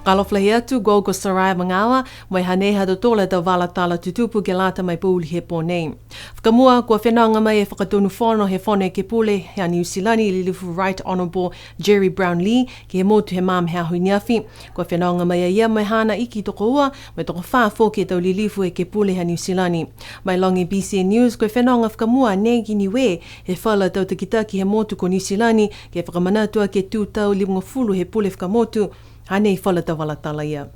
Whakaloflahi atu go Sarai Mangawa, mai haneha do tola da walatala tutupu ke lata mai puli he pōnei. Whakamua kua whenanga mai e whakatonu whono he whone ke pule hea New Zealand i Lilifu Right Honourable Jerry Brownlee ke he motu he mam hea huiniafi. Kua whenanga mai a ia mai hana iki toko ua, mai toko whaa fōke tau Lilifu e ke pule hea New Zealand. Mai longi BCN News kua whenanga whakamua Niue he whala tau takitaki he motu ko New Zealand ke whakamanatua ke tūtau 50 he pule whakamotu. Hanei whala walatala ia.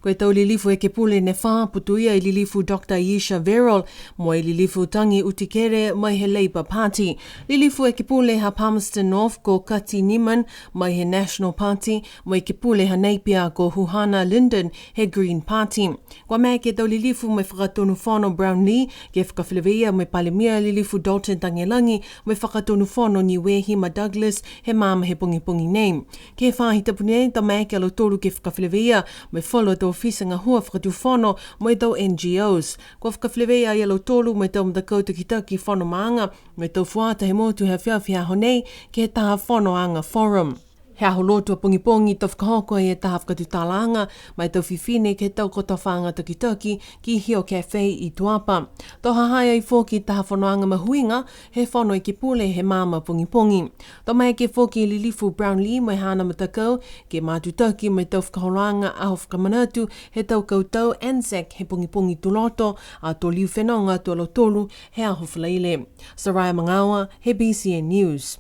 Koe tau Lilifu e ke pule ne wha putuia i Lilifu Dr. Yesha Verol mo i Lilifu tangi utikere mai he Labour Party. Lilifu e ke pule ha Palmerston North ko Kati Niman mai he National Party mo i ke pule ha Napier ko Huhana Linden he Green Party. Kwa mea ke tau Lilifu mai whakatonu whono Brownlee ke whakawhileweia mai Palemia Lilifu Dalton Tangelangi mai whakatonu whono Niue Hima Douglas he mama he pungi nei. Ke whahi tapunei ta mea ke alo toru ke whakawhileweia mai wholo tau whisinga hua whakatu whono mai tau NGOs. Kua whakawhileweia i alo tolu mai tau mtakau tukitaki whono maanga mai tau fuata he motu he whiawhia honei ke he taha whono anga forum. Hea holotua pungipongi tau whakahoko e taha whakatutālanga mai tau whiwhine ke tau kotawhanga tukitaki ki Hio Cafe i Tuapa. Tau hahai ai whoki taha whanoanga mahuinga he whono i ke pule he mama pungipongi. Tau mai ke whoki Lilifu Brownlee mai hana matakau ke mātutaki mai tau whakaholoanga aho whakamanatu he tau kautau Anzac he pungipongi tuloto a tō liu whenonga tō alo tolu he aho whalaile. Sarai Mangawa, he BCN News.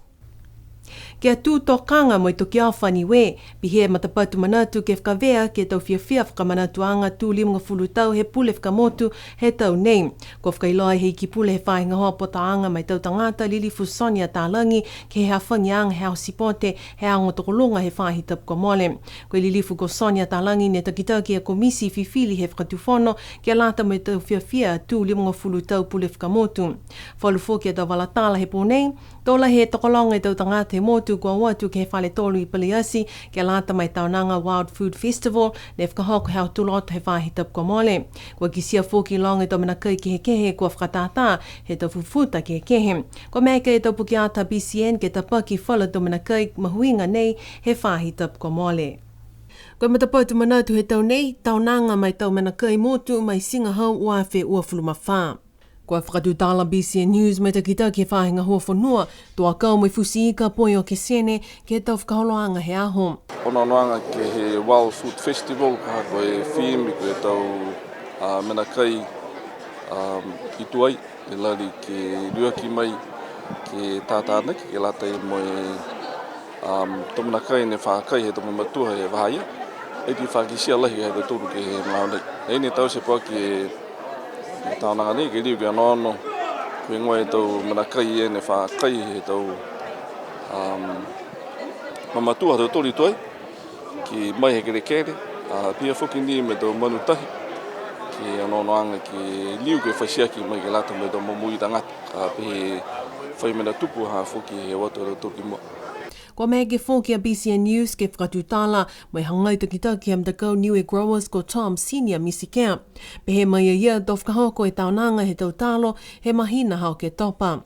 Kia tūtokanga mo i toki awha Niue, pi he matapatu manatu ke whakawea ke tau whiawhia whakamanatuanga tū 50 tau he pule whakamotu he tau nei. Ko whakailoa he ki pule he whainga hoa potaanga mai tau tangata Lilifu Sonia Tālangi ke he hawhangianga he sipote he ango tokolonga he whahi tapko mole. Ko Lilifu ko Sonia Tālangi ne takitaki a komisi whiwhili he whakatuwhono ke lata mai tau whiawhia tū 50 tau pule whakamotu. Whalufu ke tau walatala he pōnei, tola he tokolonga i tau tangata he motu kua watu ke he whale tolu i Paliasi ke lata mai taunanga Wild Food Festival ne whakahoko heo tuloto he whahi tapko mole. Kua kisia whoki longa i tau manakai ki he kehe kua whakatata he tau fufuta ki he kehe. Kua meka i tau pukiata BCN ke tapaki whala tau manakai mahuinga nei he whahi tapko mole. Kua matapautu manatu he tau nei, taunanga mai tau manakai motu mai singa hau uawhe uafulumawha. Kua whakatutala BCN News mai takitaki he whahinga hua whanua, toa kau mai fusi ika poi o ke sene ke tau whakaholoanga he aho. Onoanga ke he Wild Food Festival, ka koe whimi koe tau menakai i tuai, e lari ke ruaki mai ke tātānaki, ke lata i moe tau menakai ne whaakai he tau mamatua he wahaya, e ki whakisia lahi he tōru ke he maunei. E ne tau se pua ki tānanga nei, ke riu ke anono, koe ngoe tau manakai e ne whaakai he tau mamatua tau tori toi, ki mai he kere kere, pia whuki ni me tau manutahi, ki anonoanga ki riu ke whaisiaki mai ke lata me tau mamui tangata, pe whaimena tupu ha whuki he watu tau toki mua. Kua mea ke whoki a BCN News ke whakatutala mai hangai takitaki am takau Niue Growers ko Tom Senior Misikea. Pe he mai a ia tau whakahoko e taunanga he tau talo he mahina hao ke topa.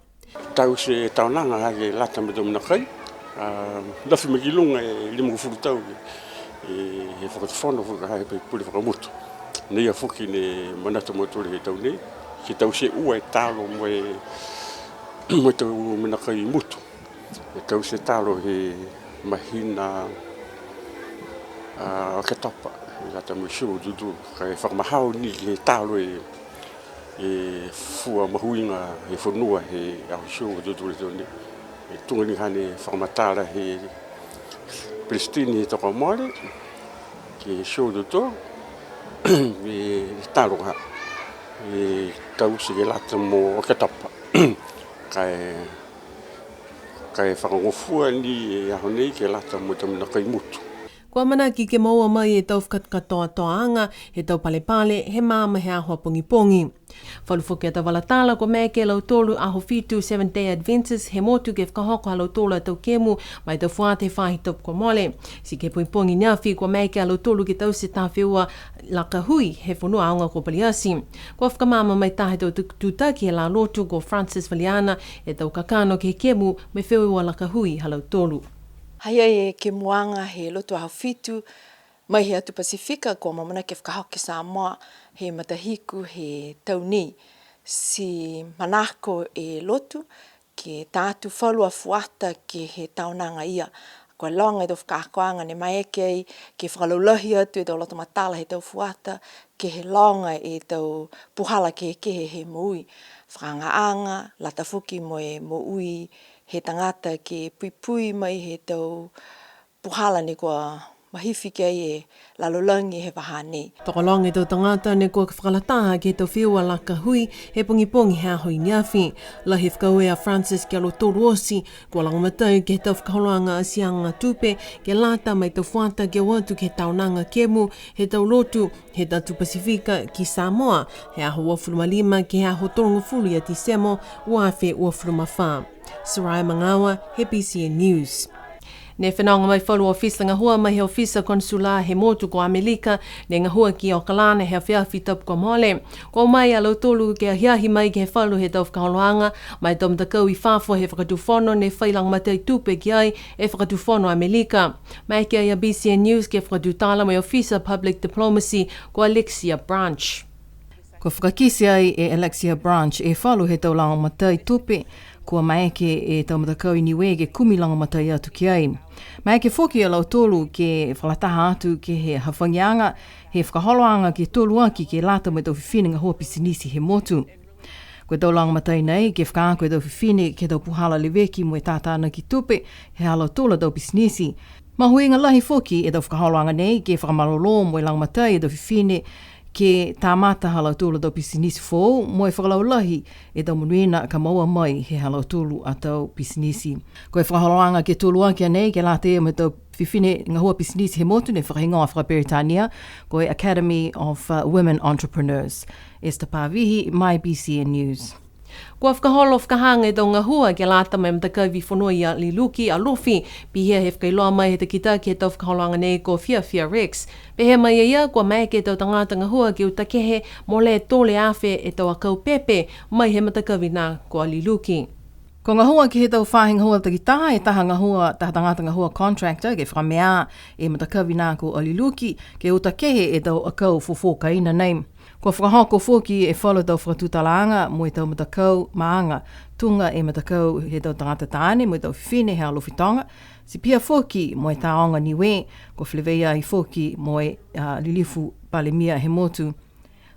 Tau se taunanga hake lata me tau manakai. Lafi me kilunga e 50 tau he whakatawhono whakahae pe pule whakamutu. Nei a whuki ne manata motori he tau nei. Ke tau se ua e talo mo tau manakai mutu. E tau se talo he mahina ke topa. E lata mo shiro dudu. Kai whakamahau ni he talo e fua mahuinga he whanua he au shiro dudu le tōne. E tungani hane whakamatara he Pristine he toko mare. Ke shiro dudu. E talo ha. E tau se ke lata mo ke topa. Kai whakangofua ni e aho nei ke lata mo tau manakai mutu. Kua manaki ke maua mai e tau whakatoa toanga, he tau palepale, he māma he ahoa pongipongi. Whalufoke tau walatala ko mea ke lau tolu aho fitu 7-day Adventist he motu ke whakahoko a lau tolu a tau kemu mai tau whaate whahi topko mole. Si ke pongipongi niawhi ko mea ke lau tolu ke tau se tāwhiua lakahui he whanua aonga ko Paliasi. Kua whakamama mai tahe tau tūtaki he la lotu ko Francis Valiana e tau kakano ke kemu mai whiua lakahui ha lau tolu. Haia e ke muanga he loto hau fitu mai he atu Pasifika ko mamana ke whakahoki Samoa he matahiku he tauni si manako e lotu ke tātu whalua fuata ke he taunanga ia. Ko longa e tau whakakoanga ne mai eke ke whakalaulahi atu e tau loto matala he tau fuata ke he longa e tau puhala ke he moui. Whakaanga latafuki mo e moui he tangata ke pui mai he tau puhala ni kua mahifi kei e lalolangi he wahane. Tokolong e tau tangata ne kua whakalataha ke tau whiua laka hui he pongi hea hui niawhi. La he whakaue a Francis ke alo tōru osi, kua langamatau ke tau whakaholanga a sianga tupe, ke lata mai tau whata ke watu ke taunanga kemu, he tau lotu, he tatu Pasifika ki Samoa, he aho wafulumalima ke he aho torongo fulu a Tisemo, uawhe uafulumawha. Sarai Mangawa, he BCN News. Ne whenanga mai whalu ofisa ngā hua mai he ofisa konsula he motu ko Amerika, ne ngā hua ki o Kalana he whiawhi tapu ko Mole. Ko mai alau tolu ke hiahi mai ke he whalu he tau whakaholoanga, mai tau mtakau I whāfo he whakatuwhono ne whailang matai tupe ki ai e whakatuwhono Amerika. Mai ke ai a BCN News ke whakatutala mai ofisa Public Diplomacy ko Alexia Branch. Ko whakakisi ai e Alexia Branch e whalu he tau langa matai tupe, kua maeke e tau matakau I Niue ke kumi langa matai atu ki ai. Maeke whoki a lau tolu ke whalataha atu ke he hawhangianga, he whakaholoanga ke tolu aki ke lata mai tau whiwhine ngā hoa pisinisi he motu. Koe tau langa matai nei ke whakaako e tau whiwhine ke tau puhala leweki mo e tātāna ki tupe he halau tola tau pisinisi. Mahui ngā lahi whoki e tau whakaholoanga nei ke whakamalolo mo e langa matai e tau whiwhine ke tā mata halau tūlu tau pisinisi fōu, mo e whakalaulahi e tau munuina ka maua mai he halau tūlu a tau pisinisi. Ko e whakaholoanga ke tūlu akia nei, ke lāte e me tau whiwhine ngā hua pisinisi he motu ne whakahingoa Whakaperitania, ko e Academy of Women Entrepreneurs. Esther Pavihi, my BCN News. Kua whakaholo whakahanga e tau ngā hua ke lata mai mtakau vi whanoi a Liluki a Lofi, pi hea he whakailoa mai he te kita ki he tau whakaholoanga nei ko Whiawhia Rex. Pe he mai ia, kua mai ke tau tangata ngā hua ki utakehe mo le tole awhe e tau akau pepe mai he mtakau vi nā ko a Liluki. Ko ngā hua ki he tau whāhinga hua takitaha e taha ngā hua, taha tangata ngā hua contractor ke whakamea e matakawi nā ko Aliluki ke utakehe e tau akau fofokaina nei. Ko whakahoko whoki e whalo tau whakatutalaanga mo e tau matakau maanga tunga e matakau he tau tangata tāne mo e tau whiwhine he alofitonga. Si pia whoki mo e taonga Niue, ko whleweia I whoki mo e lilifu palemia he motu.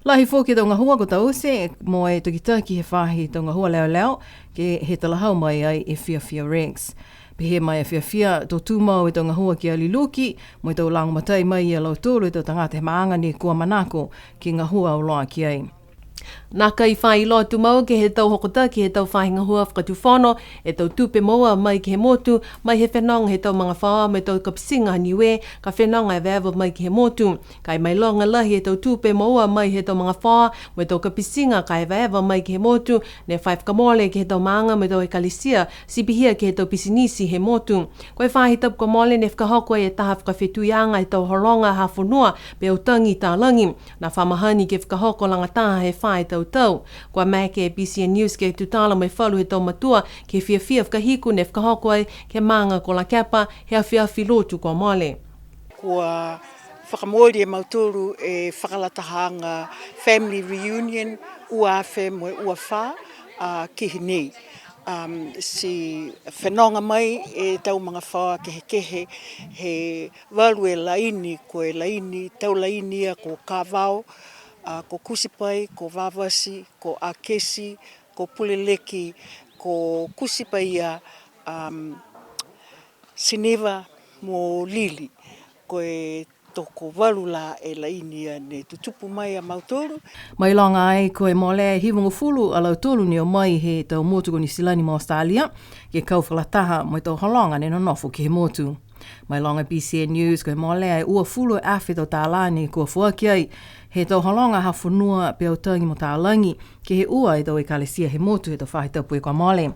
Lahi whoki tau ngā hua ko tau use mo e tukitaki he whahi tau ngā hua leo ke he talahau mai ai e Whiawhia Rex. Pehe mai e Whiawhia tō tūmau e tau ngā hua ki Aliluki mo e tau langmatai mai I lau tōru e tau tangata he maanga ni kua manako ki ngā hua o loa ki ai. Nā kai whai loa tu mau ke he tau hokota ki he tau whahinga hua whakatuwhono e tau tupe maua mai ki he motu mai he whenonga he tau mga whaoa mai tau kapisinga Niue ka whenonga e vewa mai ki he motu. Kai mai longa lahi e tau tupe maua mai he tau mga whaoa mai tau kapisinga ka e vewa mai ki he motu ne whai whakamole ki he tau maanga mai tau e kalisia sipihia ki he tau pisinisi he motu. Koe whahi tapu ka mole ne whakahoko e taha whakawhetuianga e tau holonga hawhunua pe utangi tā langi. Nā whamahani ke whakahoko langataha he whai tau. Kua mai ke BCN News ke tutala mai whalu he tau matua ke Whiawhia whakahiku ne whakahoko ai ke maanga ko la kepa he awhiawhi lotu kua mole. Kua whakamori e mauturu e whakalatahanga family reunion uawhe mo e uawha kihi nei. Si whenonga mai e tau mga whaoa kehe he walu e laini ko e laini, tau laini a ko kāwao, ko kusipai, ko vavasi, ko akesi, ko puleleki, ko kusipai a sineva mo lili. Ko e toko walula e lainia ne tutupu mai a mautoro. Mai longa ai ko e mole hivungu fulu a lau tolu ni o mai he tau motu ko New Zealand mo Australia ke kau whalataha mo tau holonga ne no nofu ki he motu. Mai longa BCN News ko e mole ai ua fulu e awhi tau tālani ko fuaki ai he tau holonga hawhunua pe au tangi mo tālangi ke he ua e tau e kalesia he motu he tau whahitapu e kua mole.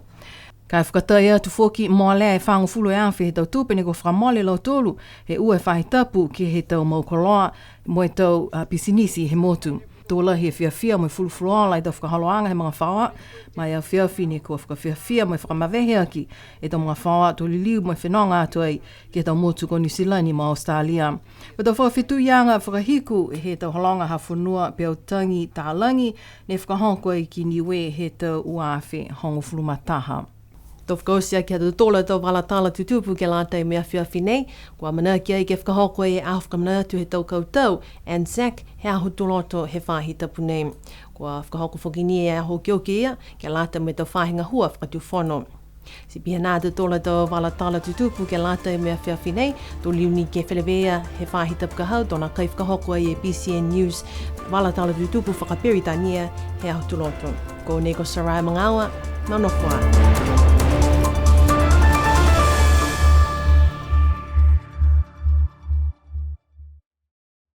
Kai whakatai atu whoki mole e whangu fulu e awhi he tau tūpene ko whakamole lau tolu he ua e whahitapu ke he tau maukoloa mo e tau pisinisi he motu. Tōla he whiawhia mai fulufulua lai tau whakahaloanga he mga whaua, mai au whiawhine kua whiawhia mai whakamawehe aki e tau mga whaua tō liliu mai whenonga atu ai ke tau motu ko New Zealand i ma Australia. Ko tau whawhitu ianga whakahiku he tau halonga hawhanua pe au tangi tālangi ne whakahonko i ki Niue he tau uawhi hongo fulumataha. Tō whakausia ki hatu tōla tau walatala tutupu ke lātai mea whiawhi nei, kua mana ki ai ke whakahoko e awhaka mana atu he tau koutou, and Zach he aho tōloto he whahi tapu nei. Kua whakahoko whakini e aho kioki ia, ke lātai me tau whahinga hua whakatu whono. Si pia nā te tōla tau walatala tutupu ke lātai mea whiawhi nei, tō liuni ke whelewea he whahi tapu kahau, tōna kai whakahoko ai e BCN News, walatala tutupu whakapiri tania he aho tōloto. Ko Nego Sarai Mangawa, Manofoa.